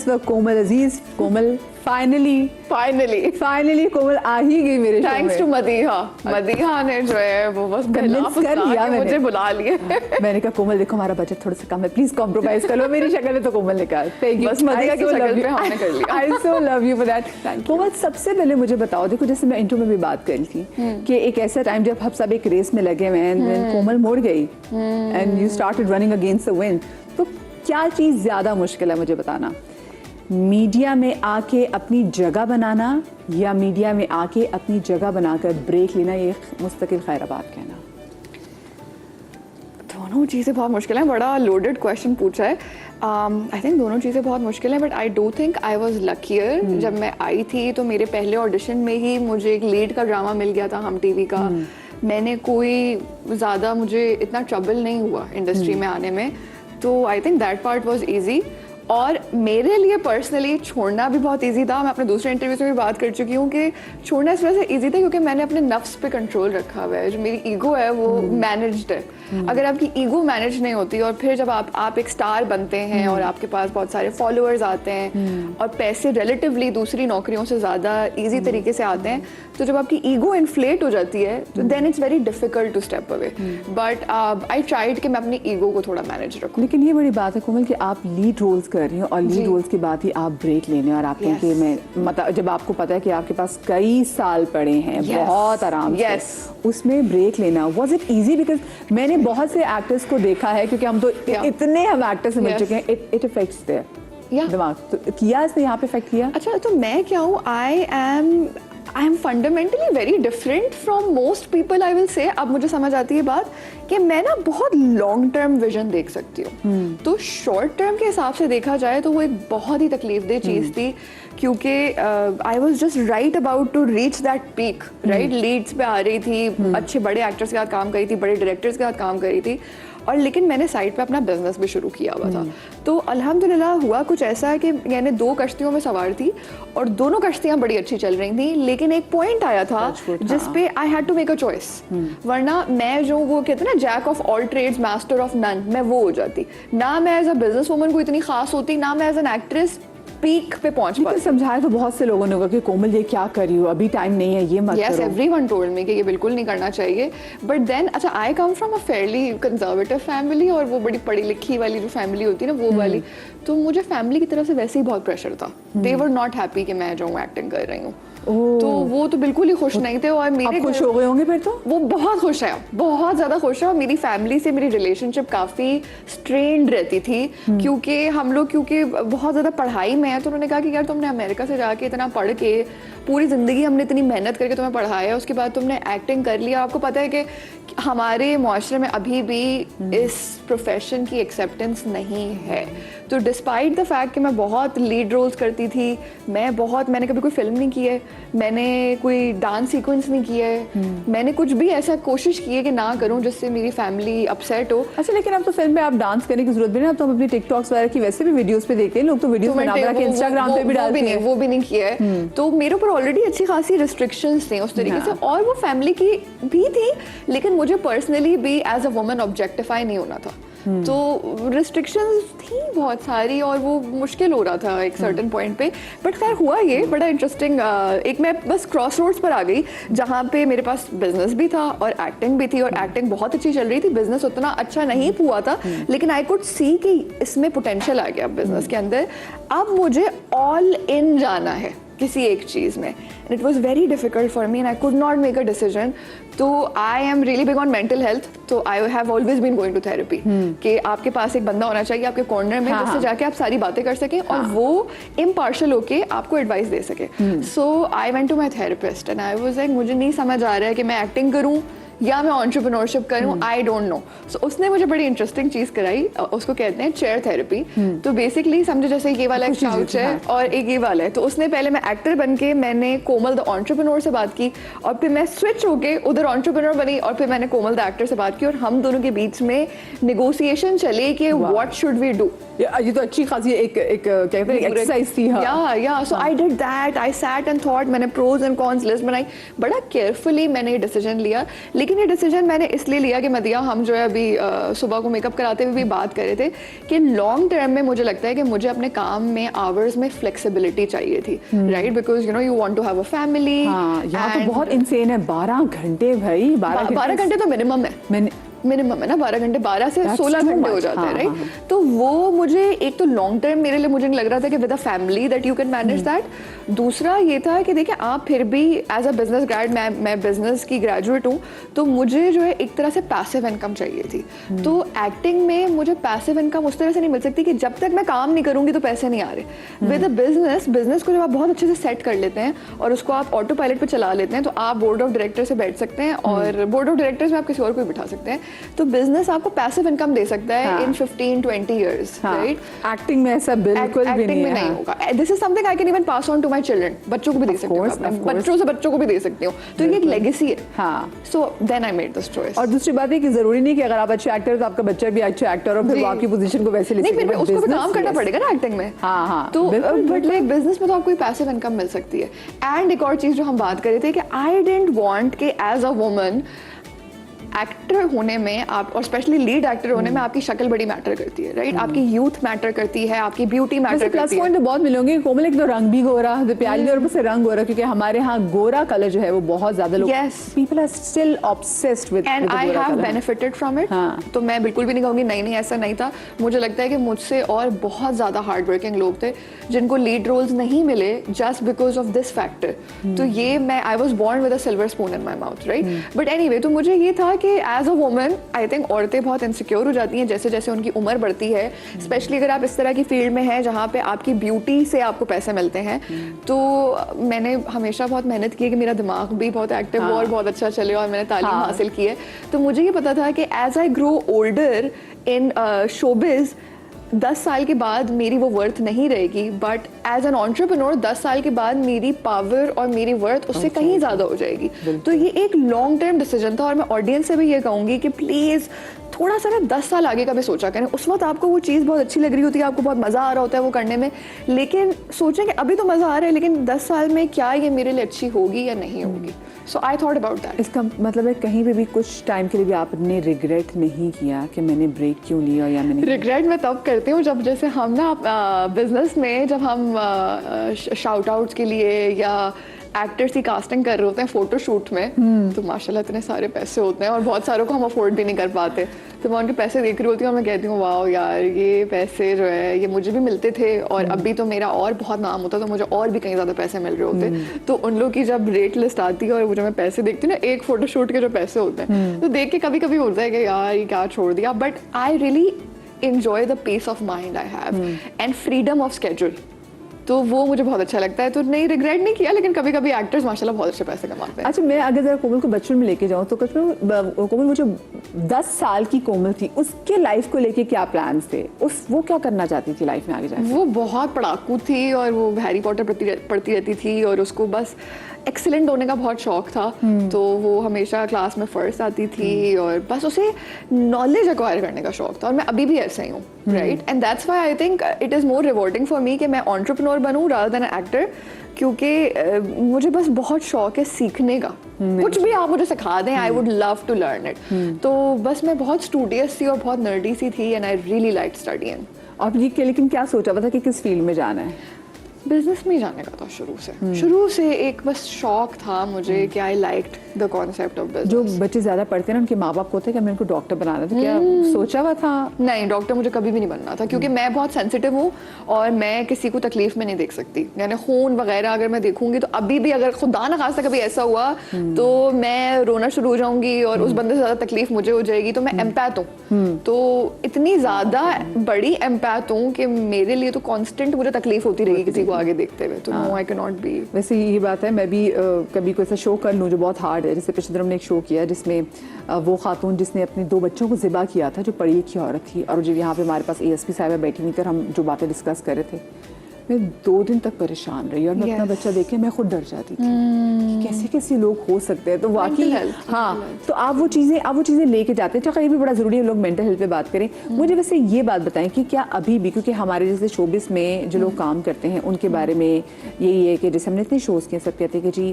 इस वक्त कोमल अजीज, कोमल फाइनली कोमल आ ही गई मेरे शो में। थैंक्स टू मदीहा ने जो है वो बस कन्विंस कर लिया मैंने, मुझे बुला लिए। मैंने कहा कोमल देखो हमारा बजट थोड़ा सा कम है, प्लीज कॉम्प्रोमाइज कर लो। मेरी शक्ल है तो कोमल ने कहा थैंक यू, बस मदीहा की शक्ल पे हमने कर लिया। I so love you for that. Komal सबसे पहले मुझे बताओ, देखो जैसे मैं इंटरव्यू में भी बात कर रही थी कि एक ऐसा टाइम जब हम सब एक रेस में लगे हुए हैं, कोमल मुड़ गई and you started running against the wind, तो क्या चीज़ ज़्यादा मुश्किल है मुझे बताना, मीडिया में आके अपनी जगह बनाना या मीडिया में आके अपनी जगह बनाकर ब्रेक लेना, ये मुस्तकिल खैराबाद कहना? दोनों चीज़ें बहुत मुश्किल हैं, बड़ा लोडेड क्वेश्चन पूछा है। आई थिंक दोनों चीज़ें बहुत मुश्किल हैं, but I do think I was luckier. जब मैं आई थी तो मेरे पहले ऑडिशन में ही मुझे एक लीड का ड्रामा मिल गया था हम टीवी का। मैंने कोई ज़्यादा, मुझे इतना ट्रबल नहीं हुआ इंडस्ट्री में आने में, तो I think that part was easy. और मेरे लिए पर्सनली छोड़ना भी बहुत इजी था। मैं अपने दूसरे इंटरव्यू से भी बात कर चुकी हूँ कि छोड़ना इस वजह से इजी था क्योंकि मैंने अपने नफ्स पे कंट्रोल रखा हुआ है। जो मेरी ईगो है वो मैनेज्ड है। अगर आपकी ईगो मैनेज नहीं होती और फिर जब आप एक स्टार बनते हैं और आपके पास बहुत सारे फॉलोअर्स आते हैं और पैसे रिलेटिवली दूसरी नौकरियों से ज़्यादा ईजी तरीके से आते हैं, तो जब आपकी ईगो इन्फ्लेट हो जाती है तो then it's very difficult to step away. But I tried कि मैं अपनी ईगो को थोड़ा मैनेज रखूँ। लेकिन ये बड़ी बात है कोमल कि आप लीड रोल्स कर रही हो और लीड रोल्स के बाद ही आप ब्रेक लेने, और आप कहें कि मैं मतलब जब आपको पता है कि आपके पास कई साल पड़े हैं बहुत आराम से, उसमें ब्रेक लेना वाज इट इजी? बिकॉज मैंने बहुत से एक्टर्स को देखा है, क्योंकि हम तो इतने हम एक्टर्स से मिल चुके हैं, इट अफेक्ट्स देयर दिमाग। तो किया इसने यहाँ पे इफेक्ट किया? अच्छा, तो मैं क्या हूँ, I am fundamentally very different from most people, I will say. अब मुझे समझ आती है बात कि मैं ना बहुत लॉन्ग टर्म विजन देख सकती हूँ। तो शॉर्ट टर्म के हिसाब से देखा जाए तो वो एक बहुत ही तकलीफदेह चीज़ थी, क्योंकि I was just right about to reach that peak, right? Leads पे आ रही थी, अच्छे बड़े एक्टर्स के साथ काम कर रही थी, बड़े डायरेक्टर्स के साथ काम कर रही थी, और लेकिन मैंने साइड पे अपना बिजनेस भी शुरू किया हुआ था। तो अल्हम्दुलिल्लाह हुआ कुछ ऐसा है कि मैंने 2 कश्तियों में सवार थी और दोनों कश्तियां बड़ी अच्छी चल रही थी, लेकिन एक पॉइंट आया था जिस पे I had to make a choice. वरना मैं जो वो कहते हैं ना jack of all trades master of none, मैं वो हो जाती। ना मैं एज अ बिजनेस वुमन को इतनी खास होती, ना मैं एज एन एक्ट्रेस पीक पे पहुंच पाती। समझाया तो बहुत से लोगों ने होगा कि कोमल ये क्या कर रही हो, अभी टाइम नहीं है, ये मत करो। Yes, everyone told me कि ये बिल्कुल नहीं करना चाहिए। But then अच्छा, I come from a fairly conservative family, और वो बड़ी पढ़ी लिखी वाली जो फैमिली होती है ना वो वाली, तो मुझे फैमिली की तरफ से वैसे ही बहुत प्रेशर था। They were not happy कि मैं जो एक्टिंग कर रही हूँ, तो वो तो बिल्कुल ही खुश नहीं थे। और मेरे खुश हो गए होंगे फिर तो? वो बहुत खुश है, बहुत ज़्यादा खुश है। और मेरी फैमिली से मेरी रिलेशनशिप काफ़ी स्ट्रेन्ड रहती थी, क्योंकि हम लोग बहुत ज़्यादा पढ़ाई में है, तो उन्होंने कहा कि यार तुमने अमेरिका से जाके इतना पढ़ के पूरी ज़िंदगी हमने इतनी मेहनत करके तुम्हें पढ़ाया, उसके बाद तुमने एक्टिंग कर लिया। आपको पता है कि हमारे मुआशरे में अभी भी इस प्रोफेशन की एक्सेप्टेंस नहीं है। तो डिस्पाइट द फैक्ट कि मैं बहुत लीड रोल्स करती थी, मैंने कभी कोई फिल्म नहीं की है, मैंने कोई डांस सीक्वेंस नहीं किया है, मैंने कुछ भी ऐसा कोशिश की है कि ना करूं जिससे मेरी फैमिली अपसेट हो। अच्छा, लेकिन अब तो फिल्म में आप डांस करने की जरूरत भी नहीं, अब तो हम अपनी टिकटॉक्स वगैरह की वैसे भी वीडियोस पे देखते हैं, लोग तो वीडियोस बना के इंस्टाग्राम पे भी डालते हैं। वो भी नहीं किया है। तो मेरे ऊपर ऑलरेडी अच्छी खासी रिस्ट्रिक्शंस थी उस तरीके से, और वो फैमिली की भी थी, लेकिन मुझे पर्सनली भी एज अ वुमन ऑब्जेक्टिफाई नहीं होना था। तो रिस्ट्रिक्शंस थी बहुत सारी और वो मुश्किल हो रहा था एक सर्टेन पॉइंट पे। बट खैर हुआ ये बड़ा इंटरेस्टिंग, एक मैं बस क्रॉस रोड्स पर आ गई जहाँ पे मेरे पास बिजनेस भी था और एक्टिंग भी थी, और एक्टिंग बहुत अच्छी चल रही थी, बिजनेस उतना अच्छा नहीं हुआ था, लेकिन आई कुड सी कि इसमें पोटेंशियल आ गया बिजनेस के अंदर। अब मुझे ऑल इन जाना है किसी एक चीज़ में, and it was very difficult for me and I could not make a decision. तो I am really big on mental health, तो I have always been going to therapy कि आपके पास एक बंदा होना चाहिए आपके कॉर्नर में, जिससे जाके आप सारी बातें कर सकें और वो इम्पार्शियल होके आपको एडवाइस दे सके। So I went to my therapist and I was like मुझे नहीं समझ आ रहा है कि मैं एक्टिंग करूँ या मैं एंटरप्रेन्योरशिप करूँ, आई डोंट नो। सो उसने मुझे बड़ी इंटरेस्टिंग चीज़ कराई, उसको कहते हैं चेयर थेरेपी। तो बेसिकली समझे जैसे ये वाला एक काउच है और एक ये वाला है, तो उसने पहले मैं एक्टर बन के मैंने कोमल द एंटरप्रेन्योर से बात की, और फिर मैं स्विच होके उधर एंटरप्रेन्योर बनी, और फिर मैंने कोमल द एक्टर से बात की, और हम दोनों के बीच में नेगोशिएशन चले कि व्हाट शुड वी डू। ये तो अच्छी खासी एक कहते हैं एक्सरसाइज थी। Yeah so I did that, I sat and thought, मैंने प्रोज एंड कॉन्स लिस्ट बनाई, बड़ा केयरफुली मैंने ये डिसीजन लिया। लेकिन ये डिसीजन मैंने इसलिए लिया कि मदिया हम जो है अभी सुबह को मेकअप कराते हुए भी बात कर रहे थे कि लॉन्ग टर्म में मुझे लगता है कि मुझे अपने काम में आवर्स में फ्लेक्सिबिलिटी चाहिए थी, right, because you want to have a family. यहाँ तो बहुत इंसेन है, 12 घंटे भाई, 12 घंटे तो मिनिमम है, मिनिमम है ना 12 घंटे, 12 से 16 घंटे हो जाते हैं, राइट। तो वो मुझे एक तो लॉन्ग टर्म मेरे लिए मुझे नहीं लग रहा था कि with a family that you can manage that. दूसरा ये था कि देखिए आप फिर भी एज अ बिजनेस ग्रेड, मैं बिजनेस की ग्रेजुएट हूँ, तो मुझे जो है एक तरह से पैसिव इनकम चाहिए थी। तो एक्टिंग में मुझे पैसिव इनकम उस तरह से नहीं मिल सकती कि जब तक मैं काम नहीं करूँगी तो पैसे नहीं आ रहे। विद अ बिजनेस को जब आप बहुत अच्छे से सेट कर लेते हैं और उसको आप ऑटो पायलट पे चला लेते हैं, तो आप बोर्ड ऑफ डायरेक्टर से बैठ सकते हैं और बोर्ड ऑफ डायरेक्टर्स में आप किसी और को भी बिठा सकते हैं। तो बिजनेस आपको पैसिव इनकम दे सकता है इन 15-20 इयर्स, राइट। एक्टिंग में ऐसा बिल्कुल भी नहीं होगा। This is something I can even pass on to my children, बच्चों को भी दे सकती हूँ, बच्चों से बच्चों को भी दे सकती हूँ, तो ये एक लेगेसी है। हाँ, so then I made this choice. और दूसरी बात है कि जरूरी नहीं कि अगर आप अच्छे एक्टर तो आपका बच्चा भी अच्छा एक्टर और फिर वो आपकी पोजीशन को वैसे ले नहीं, फिर उसको भी काम करना पड़ेगा ना एक्टिंग में। हाँ, तो बट लाइक बिजनेस में तो आपको पैसिव इनकम मिल सकती है। एंड एक और चीज जो हम बात कर रहे थे कि आई डिडंट वांट कि एज अ वुमन एक्टर होने में आप, और स्पेशली लीड एक्टर होने में आपकी शक्ल बड़ी मैटर करती है, राइट। आपकी यूथ मैटर करती है, आपकी ब्यूटी मैटर करती है। प्लस पॉइंट तो बहुत मिलेंगे कोमल, एक तो रंग भी गोरा, दीपाली और ऊपर से रंग गोरा, क्योंकि हमारे यहाँ गोरा कलर जो है वो बहुत ज्यादा लोग, people are still obsessed with, and I have benefited from it. तो मैं बिल्कुल भी नहीं कहूंगी नहीं ऐसा नहीं था। मुझे लगता है कि मुझसे और बहुत ज्यादा हार्ड वर्किंग लोग थे जिनको लीड रोल्स नहीं मिले just because of this factor. तो ये मैं I was born with a silver spoon in my mouth, right. But anyway, तो मुझे ये था कि as a woman I think औरतें बहुत इनसिक्योर हो जाती हैं जैसे जैसे उनकी उम्र बढ़ती है, स्पेशली अगर आप इस तरह की फील्ड में हैं जहाँ पे आपकी ब्यूटी से आपको पैसे मिलते हैं। तो मैंने हमेशा बहुत मेहनत की है कि मेरा दिमाग भी बहुत एक्टिव हो और बहुत अच्छा चले, और मैंने तालीम हासिल की है। तो मुझे ये पता था कि as I grow older in showbiz, 10 साल के बाद मेरी वो वर्थ नहीं रहेगी, बट एज एन एंटरप्रेन्योर 10 साल के बाद मेरी पावर और मेरी वर्थ उससे कहीं ज़्यादा हो जाएगी। तो ये एक लॉन्ग टर्म डिसीजन था, और मैं ऑडियंस से भी ये कहूँगी कि प्लीज़ थोड़ा सा ना 10 साल आगे का भी सोचा करें। उस वक्त आपको वो चीज़ बहुत अच्छी लग रही होती है, आपको बहुत मज़ा आ रहा होता है वो करने में, लेकिन सोचें कि अभी तो मज़ा आ रहा है, लेकिन 10 साल में क्या ये मेरे लिए अच्छी होगी या नहीं होगी। सो आई थॉट अबाउट दैट। इसका मतलब है कहीं पे भी कुछ टाइम के लिए भी आपने रिग्रेट नहीं किया कि मैंने ब्रेक क्यों लिया, या मैंने? रिग्रेट मैं तब करती हूँ जब जैसे हम ना बिजनेस में जब हम शाउट आउट्स के लिए या एक्टर्स की कास्टिंग कर रहे होते हैं फोटो शूट में, तो माशाल्लाह इतने सारे पैसे होते हैं और बहुत सारों को हम अफोर्ड भी नहीं कर पाते। तो मैं उनके पैसे देख रही होती हूँ और मैं कहती हूँ वाह यार, ये पैसे जो है ये मुझे भी मिलते थे, और अभी तो मेरा और बहुत नाम होता तो मुझे और भी कहीं ज़्यादा पैसे मिल रहे होते। तो उन लोग की जब रेट लिस्ट आती है और वो जब मैं पैसे देखती हूँ ना, एक फोटो शूट के जो पैसे होते हैं, तो देख के कभी कभी होता है कि यार ये क्या छोड़ दिया। But I really enjoy the peace of mind I have and freedom of schedule, तो वो मुझे बहुत अच्छा लगता है। तो नहीं, रिग्रेट नहीं किया, लेकिन कभी कभी एक्टर्स माशाल्लाह बहुत अच्छे पैसे कमाते हैं। अच्छा, मैं अगर जरा कोमल को बचपन में लेके जाऊँ तो कोमल, वो जो 10 साल की कोमल थी उसके लाइफ को लेके क्या प्लान थे, वो क्या करना चाहती थी लाइफ में आगे जाके? वो बहुत पढ़ाकू थी और वो हैरी पॉटर पढ़ती रहती थी, और उसको बस एक्सीलेंट होने का बहुत शौक था। तो वो हमेशा क्लास में फर्स्ट आती थी और बस उसे नॉलेज एक्वायर करने का शौक था, और मैं अभी भी ऐसा ही हूँ, right. And that's why I think it is more rewarding for me कि मैं एंटरप्रेन्योर बनूँ रादर देन एन एक्टर, क्योंकि मुझे बस बहुत शौक है सीखने का। कुछ भी आप मुझे सिखा दें, I would love to learn it. तो बस मैं बहुत स्टूडियस थी और बहुत नर्डी सी थी, and I really like studying. और ये लेकिन क्या सोचा था कि किस फील्ड में जाना है? बिजनेस में जाने का था शुरू से एक बस शौक था मुझे कि I liked the concept of business. जो बच्चे ज्यादा पढ़ते हैं ना, उनके माँ बाप को होता है कि मैं इनको डॉक्टर बनाना था, क्या सोचा हुआ था? नहीं, डॉक्टर मुझे कभी भी नहीं बनना था, क्योंकि मैं बहुत सेंसिटिव हूँ और मैं किसी को तकलीफ में नहीं देख सकती। यानी खून वगैरह अगर मैं देखूंगी तो अभी भी अगर खुदा न खास्ता कभी ऐसा हुआ तो मैं रोना शुरू हो जाऊंगी और उस बंदे से ज्यादा तकलीफ मुझे हो जाएगी। तो मैं एम्पैथ हूँ, तो इतनी ज्यादा बड़ी एम्पैथ हूँ कि मेरे लिए तो कॉन्स्टेंट मुझे तकलीफ होती रहेगी किसी को आगे देखते हुए। तो no, I can not be. वैसे यही बात है, मैं भी कभी कोई ऐसा शो कर लूँ जो बहुत हार्ड है। जैसे पिछले दिनों हमने एक शो किया जिसमें वो खातून जिसने अपने 2 बच्चों को ज़िबा किया था, जो पढ़ी लिखी औरत थी, और जो यहाँ पे हमारे पास ASP साहिबा बैठी हुई थी और हम जो बातें डिस्कस कर रहे थे, मैं 2 दिन तक परेशान रही और मैं अपना बच्चा देख के मैं खुद डर जाती थी कि कैसे कैसे लोग हो सकते हैं। तो वाकई हाँ, तो आप वो चीज़ें लेके जाते हैं। तो कहीं भी बड़ा ज़रूरी है लोग मेंटल हेल्थ पे बात करें। मुझे वैसे ये बात बताएं कि क्या अभी भी, क्योंकि हमारे जैसे शोबिस में जो लोग काम करते हैं उनके बारे में यही है कि जैसे हमने इतने शोज़ किए, सब कहते हैं कि जी